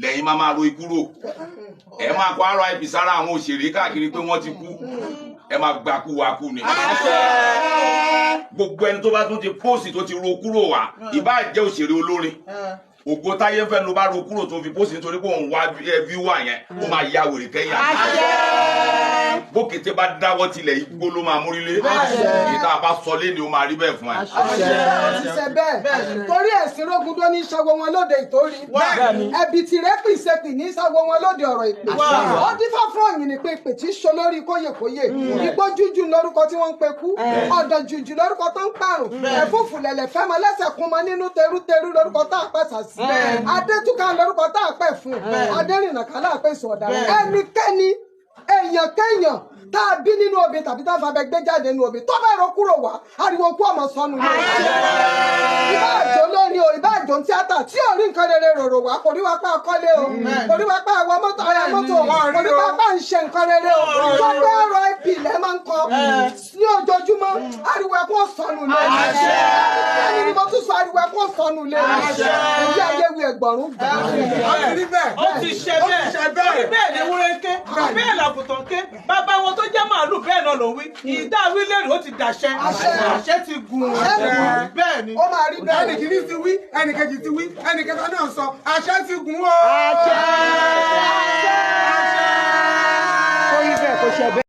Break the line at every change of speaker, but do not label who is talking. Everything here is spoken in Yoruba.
lẹ́yìn máa ro ikú rò ẹ máa kọ RIP sára àwọn òṣèré káàkiri pé wọ́n ti kú ẹ máa gbàkú wa kú ni gbogbo ẹni tó bá tún ti pósì tó ti ro kúrò wá ìbá jẹ́ òṣèré olórin ògo táyé fẹ́ ló bá ro kúrò tó fi pósì nítorí pé òun wá fíwà yẹn ó máa ya wèrè kẹ́yìn bókété bá dáwọ́ tilẹ̀ igbó ló máa múrílé ìta bá sọ lé ni ó máa rí bẹ́ẹ̀ fún ẹ.
ṣe bẹ́ẹ̀ torí ẹ̀sìn rógundó ní ṣàwọ̀ wọn lóde ìtorí ẹ̀bì tìrẹ́ pìṣẹ́pì ní ṣàwọ̀ wọn lóde ọ̀rọ̀ ìpè ó dífá fún òyìn ní pé ìpè tí í ṣo lórí kóyèkóyè igbó jújù lórúkọ tí wọ́n ń pe kú ọ̀dọ̀ jújù lórúkọ tó ń pààrùn ẹ̀fúùfù lẹ̀lẹ̀ fẹ́ mọ lẹ́sẹ̀ kún mọ nínú terúterú lórúkọ tá a pẹ́ sàsí adétúkà lórúkọ tá a pẹ́ fún adérìnà kálá àpèsè ọ̀daràn ẹnikẹ́ni èèyàn kéèyàn tá a bí nínú obì tàbí tá a fàbẹ gbé jáde nínú obì tó bá rọ kúrò wá ariwo kú ọmọ sọnù lọ ìbá àjò lórí o ìbá àjò tíátà tí ò rí nǹkan rere rorò wá kò rí wá pa akọ́lé o kò rí wá pa àwọn mọ́tò ara mọ́tò kò rí wá pa ń ṣe nǹkan rere o tó bá RIP lẹ́ máa ń kọ ní ojoojúmọ́ ariwo ẹ̀kọ́ sọnù lé ẹni ni mo tún sọ ariwo ẹ̀kọ́ sọnù lé ìdí ayéwu ẹgbọ̀rún gbà.
ó ti ṣe bẹ́ẹ̀ bẹ́ẹ̀ ni wúrẹ́ ké bẹ́ẹ̀ làbùtàn ké bàbá wọn tó jẹ́ màálù bẹ́ẹ̀ náà ló wí ìdá wílẹ̀rì ó ti dàṣẹ àṣẹ ti gùn bẹ́ẹ̀ ni
ó máa rí bẹ́ẹ̀
ẹnì kìíní ti wí ẹnì kejì ti wí ẹnì kẹta náà sọ àṣẹ ti gùn o.
àṣẹ.